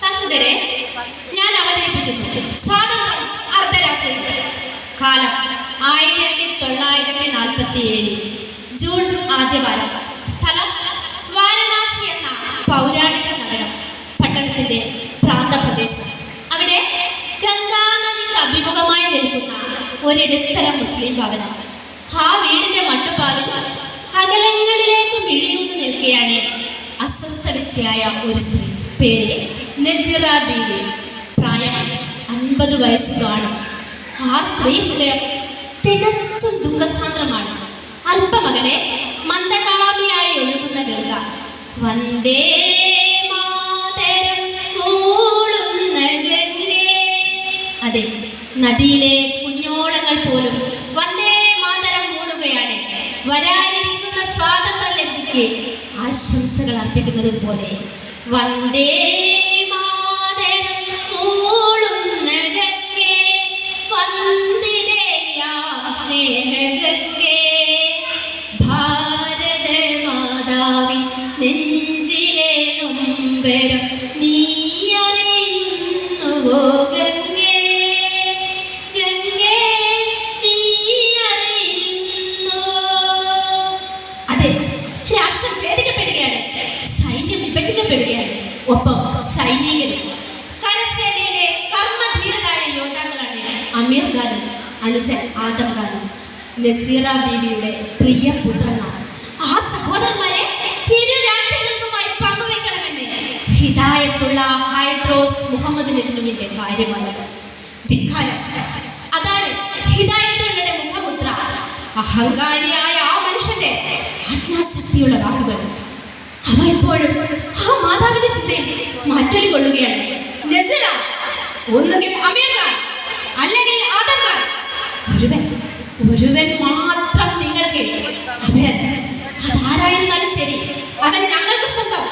സഹോദരെ, ഞാൻ അവതരിപ്പിക്കുന്നു സ്വാതന്ത്ര്യം അർദ്ധരാത്രി. കാലം 1947 ജൂൺ ആദ്യവാരം. സ്ഥലം വാരണാസി എന്ന പൗരാണിക നഗരം, പട്ടണത്തിന്റെ പ്രാന്തപ്രദേശം. അവിടെ ഗംഗാനദിക്ക് അഭിമുഖമായി നിൽക്കുന്ന ഒരിടത്തരം മുസ്ലിം ഭവനം. ആ വീടിന്റെ മട്ടുപാവിൽ അകലങ്ങളിലേക്ക് മിഴിയൂന്നു നിൽക്കുകയാണ് അസ്വസ്ഥവ്യക്തിയായ ഒരു സ്ത്രീ. പേര് നസീറ ബീവി. പ്രായം 50 വയസ്സ് കാണും. ആ സ്ത്രീ ഹൃദയം തികച്ചും ദുഃഖസാന്ദ്രമാണ്. അല്പമകലെ മന്ദകാമിയായി ഒഴുകുന്ന ഗംഗ. വന്ദേ മാതരം മൂളുന്ന ഗംഗേ. അതെ, നദിയിലെ കുഞ്ഞോളങ്ങൾ പോലും വന്ദേ മാതരം മൂളുകയാണ്. വരാനിരിക്കുന്ന സ്വാതന്ത്ര്യ ലബ്ധിക്ക് ആശംസകൾ അർപ്പിക്കുന്നത് പോലെ. വന്ദേ മാതരം മൂളുന്ന ഗംഗേ, വന്ദിതയാം സ്നേഹഗംഗേ. ഭാരത മാതാവിൻ നെഞ്ചിലെ നൊമ്പരം നീ അറിയുന്നുവോ ഗംഗേ, ഗംഗേ നീ അറിയുന്നുവോ? അതെ, രാഷ്ട്രം ഛേദിക്കപ്പെടുകയാണ്, സൈന്യം വിഭജിക്കപ്പെടുകയാണ്. ഒപ്പം സൈനികരും. കരസേനയിലെ കർമ്മധീരരായ യോദ്ധാക്കളാണ് അമീർ ഖാനും അനുജൻ ആദം ഖാനും. നസീറ ബീവിയുടെ പ്രിയ പുത്രനാണ്. ആ സഹോദരന്മാരെ ഇരു രാജ്യങ്ങൾക്കുമായി പങ്കുവെക്കണമെന്ന് ഹിദായത്തുള്ള ഹൈദ്രോസ് മുഹമ്മദ് നജ്മുവിന്റെ കാര്യമാണ്. ധിക്കാരം. അതാണ് ഹിദായത്തുള്ളയുടെ മുഖമുദ്ര. അഹങ്കാരിയായ ആ മനുഷ്യന്റെ ആത്മാശക്തിയുള്ള വാക്കുകൾ. അവ ഇപ്പോഴും ആ മാതാവിന്റെ ചിന്തയിൽ മാറ്റൊലി കൊള്ളുകയാണ്. നസീറ, ഒന്നുകിൽ അമീർ ഖാൻ അല്ലെങ്കിൽ ആദം ഖാൻ, ഒരുവൻ മാത്രം നിങ്ങൾക്ക് അപരൻ. അതാരായിരുന്നാലും ശരി, അവൻ ഞങ്ങൾക്ക് സ്വന്തം.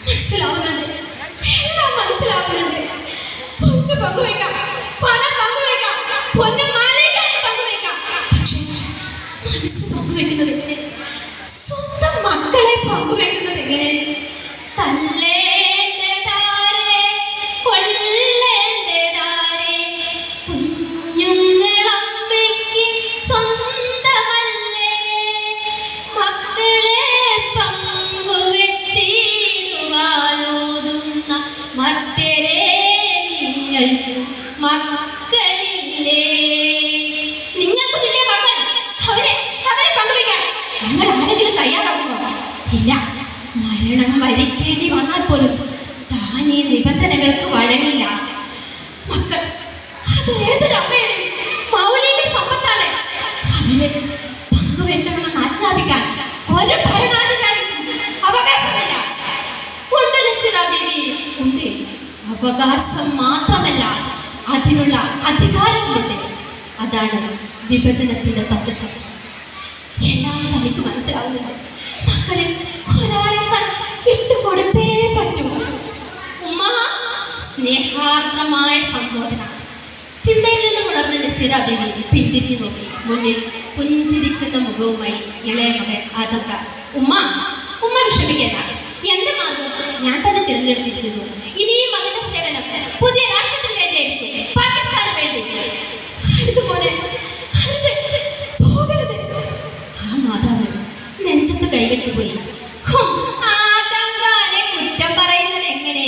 മനസ്സിലാവുന്നുണ്ട്, എല്ലാം മനസ്സിലാവുന്നുണ്ട്. പൊന്ന് പങ്കുവയ്ക്കാം, പണം പങ്കുവയ്ക്കാം, പൊന്ന് മാലയ്ക്കായി പങ്കുവയ്ക്കാം. പക്ഷേ മനസ്സ് പങ്കുവെക്കുന്നത് എങ്ങനെ? സ്വന്തം മക്കളെ പങ്കുവെക്കുന്നത് എങ്ങനെ? തല്ലേണ്ടതാരെ കൊല്ലേണ്ടതാരെ, കുഞ്ഞുങ്ങളമ്മയ്ക്ക് സ്വന്തമല്ലേ? മക്കളെ പങ്കുവെച്ചിടുവാനോതുന്ന മറ്റരെ നിങ്ങൾക്ക് മക്കളില്ലേ? നിങ്ങൾക്കുമില്ലേ മക്കൾ? അവരെ പങ്കുവെക്കാൻ നിങ്ങൾ ആരെങ്കിലും തയ്യാറാകുമോ? ഇല്ല. മരണം വരിക്കേണ്ടി വന്നാൽ പോലും താൻ ഈ നിബന്ധനകൾക്ക് വഴങ്ങില്ല. മക്കൾ അത് ഏതൊരമ്മയുടെ മൗലിക സമ്പത്താണ്. അവരെ പങ്കുവെക്കണമെന്ന് ആജ്ഞാപിക്കാൻ ഒരു ഭരണാധികാരിക്കും അവകാശമില്ല. ഉണ്ട് നസീറ ബീവി, ഉണ്ട്. അവകാശം മാത്രമല്ല, അതിനുള്ള അധികാരമുണ്ട്. അതാണ് വിഭജനത്തിന്റെ തത്വശാസ്ത്രം. എല്ലാം തനിക്ക് മനസ്സിലാവുന്നുണ്ട്. മക്കളെ ഒരാളെ താൻ വിട്ടുകൊടുത്തേ പറ്റൂ. ഉമ്മ സ്നേഹാർദ്രമായ സംബോധന. ചിന്തയിൽ നിന്നും ഉണർന്ന നസീറ ബീവി പിന്തിരിഞ്ഞു നോക്കി. മുന്നിൽ പുഞ്ചിരിക്കുന്ന മുഖവുമായി ഇളയ മകൻ ആദം ഖാൻ. ഉമ്മ വിഷമിക്കല്ല. എന്റെ മാർഗം ഞാൻ തന്നെ തിരഞ്ഞെടുത്തിരിക്കുന്നു. ഇനി ഈ മകന്റെ സേവനം പുതിയ രാഷ്ട്രത്തിന് വേണ്ടിയായിരിക്കും, പാകിസ്ഥാന് വേണ്ടി. അതുപോലെ ആ മാതാവ് നെഞ്ചത്ത് കൈവച്ചു പോയി. ആദംഖാനെ കുറ്റം പറയുന്നത് എങ്ങനെ?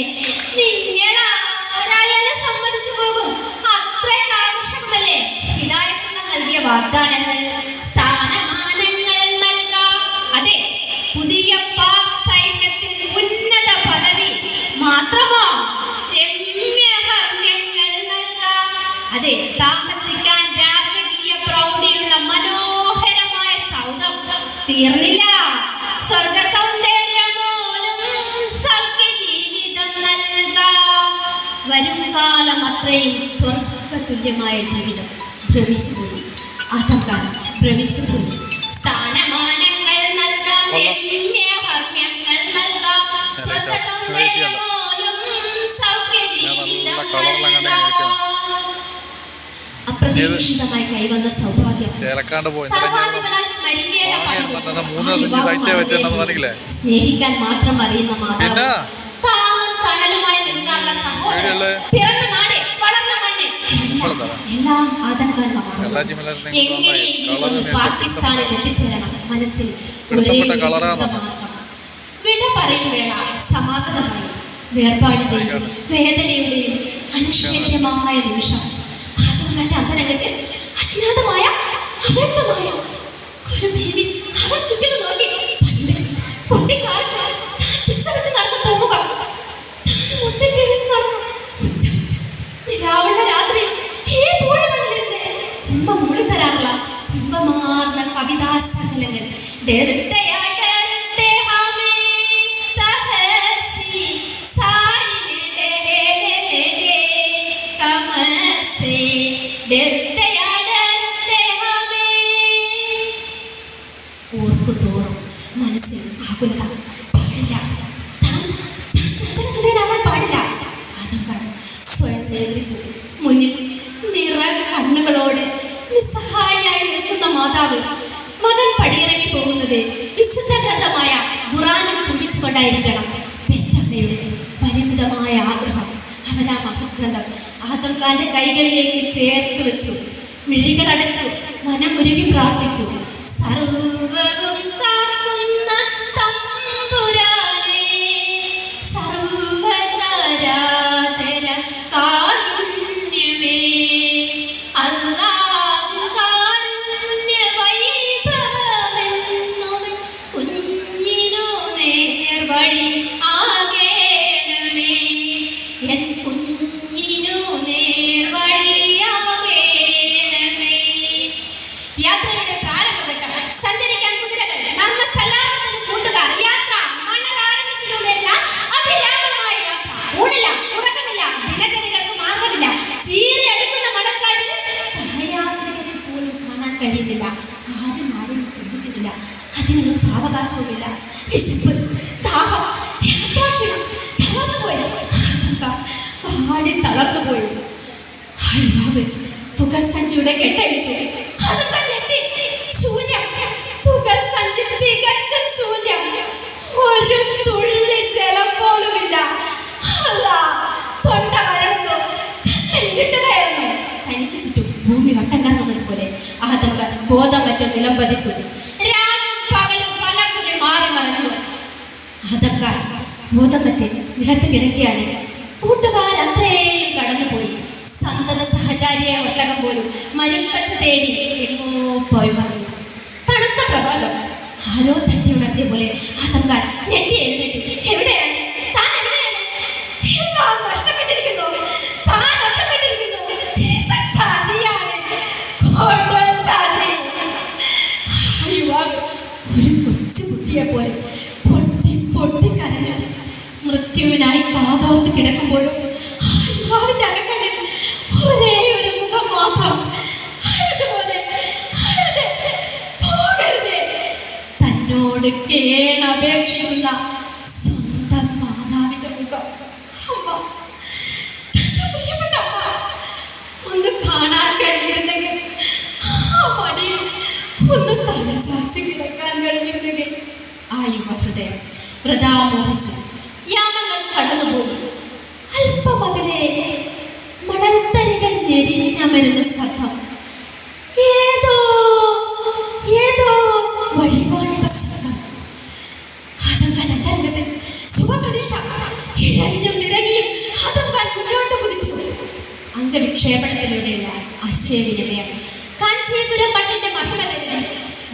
നിങ്ങളായാലും സമ്മതിച്ചു പോകും. അത്രയ്ക്ക് ആകർഷകമല്ലേ ഹിദായത്തുള്ള നൽകിയ വാഗ്ദാനങ്ങൾ, സ്ഥാനമാനങ്ങൾ നൽകാം. അതെ, പുതിയ പാക് സൈന്യത്തിൽ ഉന്നത പദവി മാത്രമോ? രമ്യഹർമ്മ്യങ്ങൾ നൽകാം. അതെ, താമസിക്കാൻ രാജകീയ പ്രൗഢിയുള്ള മനോഹരമായ സൗധം. തീർന്നില്ല, സ്വർഗ സൗന്ദര്യം പോലും സൗഖ്യ ജീവിതം നൽകാം. വരും കാലം അത്രയും സ്വർഗതുല്യമായ ജീവിതം. ഭ്രമിച്ചുപോയി ആദം ഖാൻ, ഭ്രമിച്ചുപോയി. സ്ഥാനമാനങ്ങൾ നൽകാം, രമ്യഹർമ്മ്യങ്ങൾ നൽകാം, സ്വർഗ സൗന്ദര്യം പോലും സൗഖ്യ ജീവിതം നൽകാം. അപ്രതീക്ഷിതമായി കൈവന്ന സൗഭാഗ്യം സ്നേഹിക്കാൻ മാത്രം അറിയുന്ന മാതാവ് താങ്ങും തണലുമായി സഹോദരൻ, പിറന്ന നാട്, വളർന്ന മണ്ണ് എല്ലാം ആദംകാരമാണ്. എങ്ങനെ ഇനിയൊന്ന് പാകിസ്ഥാനിൽ എത്തിച്ചേരണം? മനസ്സിൽ ഒരേ മാത്രം. വിട പറയും വേള സമാഗതമായി വേർപാടിന്റെയും വേദനയുടെയും അനുശേചനമായ നിമിഷം. ആദംകാരന്റെ അന്തരംഗത്തിൽ അജ്ഞാതമായ അവ്യക്തമായ ഒരു ഭീതി അവൻ ചുറ്റിലും നോക്കി. പണ്ട് കുട്ടിക്കാലത്ത് താൻ പിച്ച വെച്ച് നടന്നു പോവുക, താൻ ഒറ്റക്കിഴങ്ങ് നടന്നു നിലാവുള്ള രാത്രി ഈ പൂഴമണ്ണിലിരുന്ന് ഉമ്മ മൂളിത്തരാറുള്ള ഇമ്പമാർന്ന കവിതാശകലങ്ങൾ. ഓർക്കുതോറും മനസ്സിൽ ആകുലത. പാടില്ല, ചഞ്ചലഹൃദയനാകാൻ പാടില്ല. ആദംകാരൻ സ്വയം നിയന്ത്രിച്ചു. മുന്നിൽ നിറ കണ്ണുകളോട് നിസ്സഹായിയായി നിൽക്കുന്ന മാതാവ്. മകൻ പടിയിറങ്ങി പോകുന്നത് വിശുദ്ധ ഗ്രന്ഥമായ ഖുർആനിൽ ചുംബിച്ചുകൊണ്ടായിരിക്കണം. പെറ്റമ്മയുടെ പരിമിതമായ ആഗ്രഹം. അവനാ മഹത്ഗ്രന്ഥം ആദംകാരന്റെ കൈകളിലേക്ക് ചേർത്ത് വെച്ചു. മിഴികൾ അടച്ചു, മനം ഉരുകി പ്രാർത്ഥിച്ചു. സർവവും കാക്കുന്ന തമ്പുരാനേ, സർവചരാചര കാരുണ്യമേ, അല്ലാഹു കാരുണ്യ വൈഭവമെന്നും കുഞ്ഞിനു നേർവഴി ആകേണമേ, എൻ കുഞ്ഞിനു നേർവഴിയാകേണമേ. യാത്രയുടെ പ്രാരംഭഘട്ടം. സഞ്ചരിക്കാൻ കുതിരകൾ, നർമ്മസലാമത്തിന് കൂട്ടുകാർ. യാത്ര മണലാരണ്യത്തിലൂടെയല്ല, അഭിരാമമായ യാത്ര. ഊണില്ല, ഉറക്കമില്ല, ദിനചര്യകൾക്ക് മാർഗമില്ല. ചീറി അടുക്കുന്ന മണൽക്കാറ്റിൽ സഹയാത്രികരെ പോലും കാണാൻ കഴിയുന്നില്ല. ആരും ശ്രദ്ധിക്കുന്നില്ല. അതിനുള്ള സാവകാശവുമില്ല. വിശപ്പ്, ദാഹം, യാത്രാക്ഷീണം, തളർന്നുപോയി. പാടി തളർന്നുപോയി. അയ്യാവ് തുകൽ സഞ്ചിയുടെ കെട്ടഴിച്ചു. അതൊക്കെ ഞെട്ടി. ശൂന്യം. തുകൽ സഞ്ചി തികച്ചും ശൂന്യം. ഒരു തുള്ളി ജലം പോലുമില്ല. അല്ല, തൊണ്ട വരളുന്നു, കണ്ണിരുട്ടുകയായിരുന്നു. തനിക്ക് ചുറ്റും ഭൂമി വട്ടം കറങ്ങുന്നത് പോലെ ആദംകാരൻ ബോധം മറ്റും നിലം പതിച്ചു. രാവും പകലും പലകുറി മാറി മറഞ്ഞു. ആദംകാരൻ ബോധം മറ്റേ നിലത്ത് കിടക്കുകയാണ്. കൂട്ടുകാരത്രയും കടന്നുപോയി. സന്തത സഹചാരിയായ ഒട്ടകം പോലും മരുപ്പച്ച തേടി എങ്ങോ പോയി മറന്നു. തണുത്ത പ്രഭാതം. ആരോ തട്ടി ഉണർത്തിയ പോലെ ആദംകാരൻ ഞെട്ടി എഴുന്നേറ്റു. എവിടെയാണ് താൻ? എവിടെയാണ്? എല്ലാം നഷ്ടപ്പെട്ടിരിക്കുന്നു. താൻ ഒറ്റപ്പെട്ടിരിക്കുന്നു. ഒരു കൊച്ചു കുട്ടിയെ പോലെ പൊട്ടി പൊട്ടി കരഞ്ഞു. മൃത്യുവിനായി കാതോർത്ത് കിടക്കുമ്പോഴും യുവാവിന്റെ അകക്കണ്ണിൽ ഒരേ ഒരു മുഖം മാത്രം. തന്നോട് കേണപേക്ഷിക്കുന്ന സ്വന്തം മാതാവിന്റെ മുഖം. അമ്മ, തന്റെ പ്രിയപ്പെട്ട അമ്മ ഒന്ന് കാണാൻ കഴിഞ്ഞിരുന്നെങ്കിൽ, ആ മടിയിൽ ഒന്ന് തലചാച്ച് കിടക്കാൻ കഴിഞ്ഞിരുന്നെങ്കിൽ. ആ യുവഹൃദയം വൃഥാ മോഹിച്ചു. യാമങ്ങൾ കടന്നുപോയി. അല്പമകലെ മണൽത്തരികൾ ഞെരിഞ്ഞമരുന്ന ശബ്ദം. ഏതോ വഴിപാടിപ്പ സംഘം. ആദംകാരൻ അന്തരംഗത്തിൽ ശുഭപ്രതീക്ഷ. ഇഴഞ്ഞും നിരങ്ങിയും ആദംകാരൻ മുന്നോട്ട് കുതിച്ചു. അംഗവിക്ഷേപണത്തിലൂടെയുള്ള ആശയവിനിമയം. കാഞ്ചീപുരം പട്ടിന്റെ മഹിമ വരുന്ന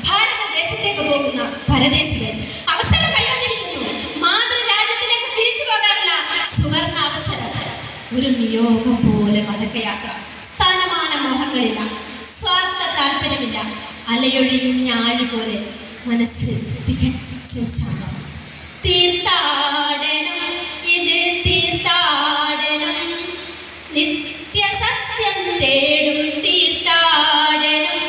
ഭാരതദേശത്തേക്ക് പോകുന്ന പരദേശികൾ. അവസരം കൈവന്നിരിക്കുന്നു. മാതൃരാജ്യത്തിലേക്ക് തിരിച്ചു പോകാനുള്ള സുവർണ അവസരം. ഒരു നിയോഗം പോലെ മടക്കയാത്ര. സ്ഥാനമാന മോഹങ്ങളില്ല, സ്വാർത്ഥ താല്പര്യമില്ല. അലയൊഴിഞ്ഞാഴി പോലെ മനസ്സിൽ തികച്ചും ശാന്തം. തീർത്ഥാടനം, ഇത് തീർത്ഥാടനം, നിത്യസത്യം തേടും തീർത്ഥാടനം.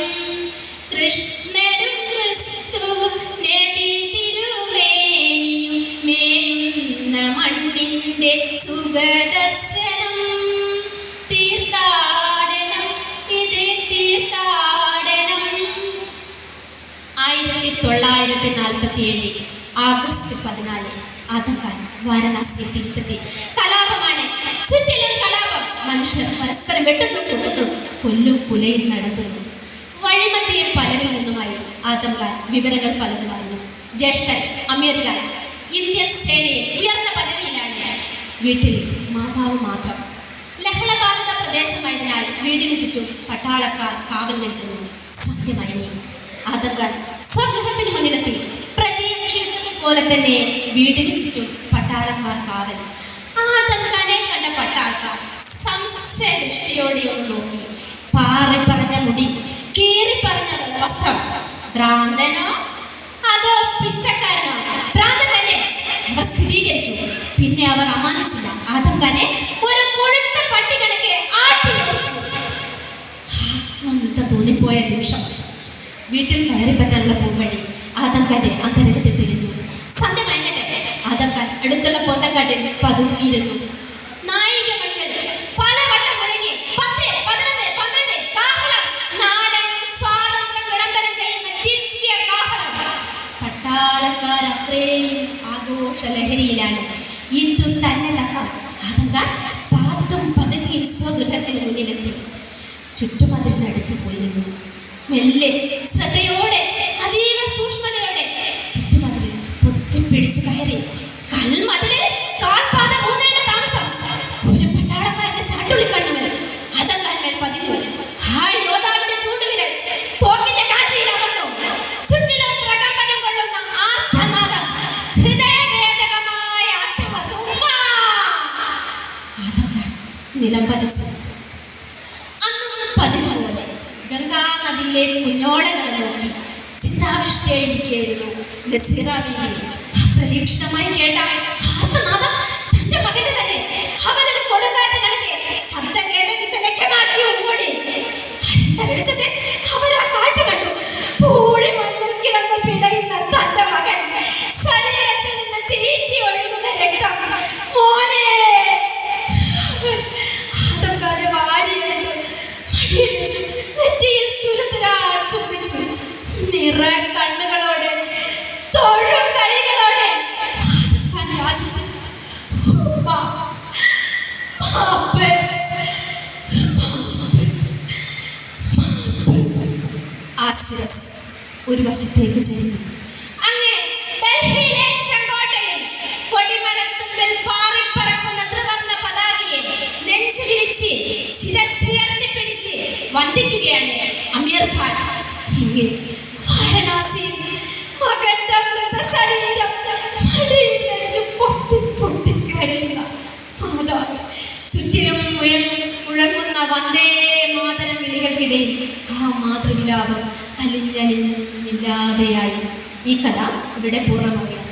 കൃഷ്ണനും ക്രിസ്തുവും നബി തിരുമേനിയും മേയുന്ന മണ്ണിന്റെ സുഖദർശനം. തീർത്ഥാടനം, ഇത് തീർത്ഥാടനം. 1947 ആഗസ്റ്റ് 14 ആദംകാരൻ വാരണാസിയിൽ തിരിച്ചെത്തി. കലാപമാണ് ചുറ്റിലും. പരസ്പരം വെട്ടുന്നു കുത്തുന്നു കൊല്ലും കുലയും നടത്തുന്നു. വഴിമത്തിയെ പലരിൽ നിന്നുമായി ആദം ഖാൻ വിവരങ്ങൾ പലതും അറിഞ്ഞു. ജ്യേഷ്ഠൻ അമീർ ഖാൻ ഇന്ത്യൻ സേനയിൽ ഉയർന്ന പദവിയിലാണ്. വീട്ടിൽ മാതാവ് മാത്രം. ലഹളബാധിത പ്രദേശമായതിനാൽ വീടിന് ചുറ്റും പട്ടാളക്കാർ കാവൽ നിൽക്കുന്നു. സത്യമായി ആദം ഖാൻ സ്വഗൃഹത്തിന് മുന്നിലെത്തി. പ്രതീക്ഷിച്ചതുപോലെ തന്നെ വീടിന് ചുറ്റും പട്ടാളക്കാർ കാവൽ. ആദം ഖാനെ കണ്ട പട്ടാളക്കാർ സംശയ ദൃഷ്ടിയോടെ ഒന്ന് നോക്കി. പാറി പറഞ്ഞ മുടി, കീറി പറഞ്ഞ വസ്ത്രം. ഭ്രാന്തനോ അതോ പിച്ചക്കാരനോ? ഭ്രാന്തൻ തന്നെ അവർ സ്ഥിരീകരിച്ചു. പിന്നെ അവർ അമാനിച്ചില്ല. ആദം ഖാനെ ഒരു കൊഴുത്ത പട്ടി കണക്കെ ആത്മനിന്ദ തോന്നിപ്പോയ നിമിഷം വീട്ടിൽ കയറിപ്പറ്റാനുള്ള പൂവഴി ആദം ഖാന്റെ അന്തരംഗത്തിൽ തെളിഞ്ഞു. സന്ധ്യ കഴിഞ്ഞിട്ട് ആദം ഖാൻ അടുത്തുള്ള പൊന്തക്കാട്ടിൽ പതുങ്ങിയിരുന്നു. നായിക മണികൾ പലവട്ടം മുഴങ്ങി. 10, 11, 12 കാഹളം. നാടൻ സ്വാതന്ത്ര്യം വിളംബരം ചെയ്യുന്ന ദിവ്യ കാഹളം. പട്ടാളക്കാർ അത്രയും ആഘോഷ ലഹരിയിലാണ്. ഇത് തന്നെ തക്കം. ആദം ഖാൻ പാത്തും പതുങ്ങിയും സ്വഗൃഹത്തിന് മുന്നിലെത്തി. ചുറ്റുമതിലിനടുത്ത് പോയി നിന്നു. മെല്ലെ ശ്രദ്ധയോടെ അതീവ സൂക്ഷ്മതയോടെ ചുറ്റുമതിലിൽ പൊത്തിപ്പിടിച്ച് കയറി. കൽമതിലിൽ കാൽപാത മൂന്നേണ്ട താമസം. ഒരു പട്ടാളക്കാരന്റെ ചാട്ടുള്ളി കണ്ണുകൾ ആദം ഖാൻ മേൽ പതിഞ്ഞു. ആ യോദ്ധാവിന്റെ ചൂണ്ടുവിരൽ തോക്കിന്റെ കാഴ്ചയിൽ അമർന്നു. ചുറ്റിലും പ്രകമ്പനം കൊള്ളുന്ന ആർത്തനാദം, ഹൃദയവേദകമായ അട്ടഹാസം. ആദം ഖാൻ നിലം പതിച്ചു. ഗംഗാ നദിയിലെ കുഞ്ഞോടങ്ങൾ നോക്കി ചിന്താവിഷ്ടയായിരിക്കുകയായിരുന്നു നസീറ ബീവി. അപ്രതീക്ഷിതമായി കേട്ട ആർത്തനാദം തന്റെ മകന്റെ തന്നെ. അവനൊരു കൊടുങ്കാറ്റ് കണക്കെ ശബ്ദം കേട്ട ദിശ ലക്ഷ്യമാക്കി ഓടി. വെളിച്ചത്തിൽ അവർ ആ കാഴ്ച കണ്ടു. പൂഴി മണ്ണിൽ കിടന്ന് പിടയുന്ന തന്റെ മകൻ. ശരീരത്തിൽ നിന്ന് ചീറ്റി ഒഴുകുന്ന രക്തം. മോനെ! ആദം ഖാനെ വാരിയെടുത്തു. നെറ്റിയിൽ തുരുതുരാ ചുംബിച്ചു. നിറ കണ്ണുകളോടെ തൊഴു കൈകളോടെ ആദം ഖാൻ യാചിച്ചു. ആ ശിരസ് ഒരു വശത്തേക്ക് ചെരിഞ്ഞു. അങ്ങ് ഡൽഹിയിലെ ചെങ്കോട്ടയിൽ കൊടിമരത്തുമ്പിൽ പാറിപ്പറക്കുന്ന ത്രിവർണ്ണ പതാകയെ നെഞ്ചു വിരിച്ച് ശിരസ്സുയർത്തി പിടിച്ച് വന്ദിക്കുകയാണ് അമീർ ഖാൻ. ഇങ്ങനെ വാരണാസിയിൽ മകന്റെ മൃതശരീരം മടിയിൽ വെച്ച് പൊട്ടിക്കരയുക മാതാവ്. ചുറ്റിലും മുഴങ്ങുന്ന വന്ദേ മാതരം വിളികൾക്കിടയിൽ ആ മാതൃവിലാപം അലിഞ്ഞലിഞ്ഞില്ലാതെയായി. ഈ കഥ ഇവിടെ പൂർണ്ണമാവുകയാണ്.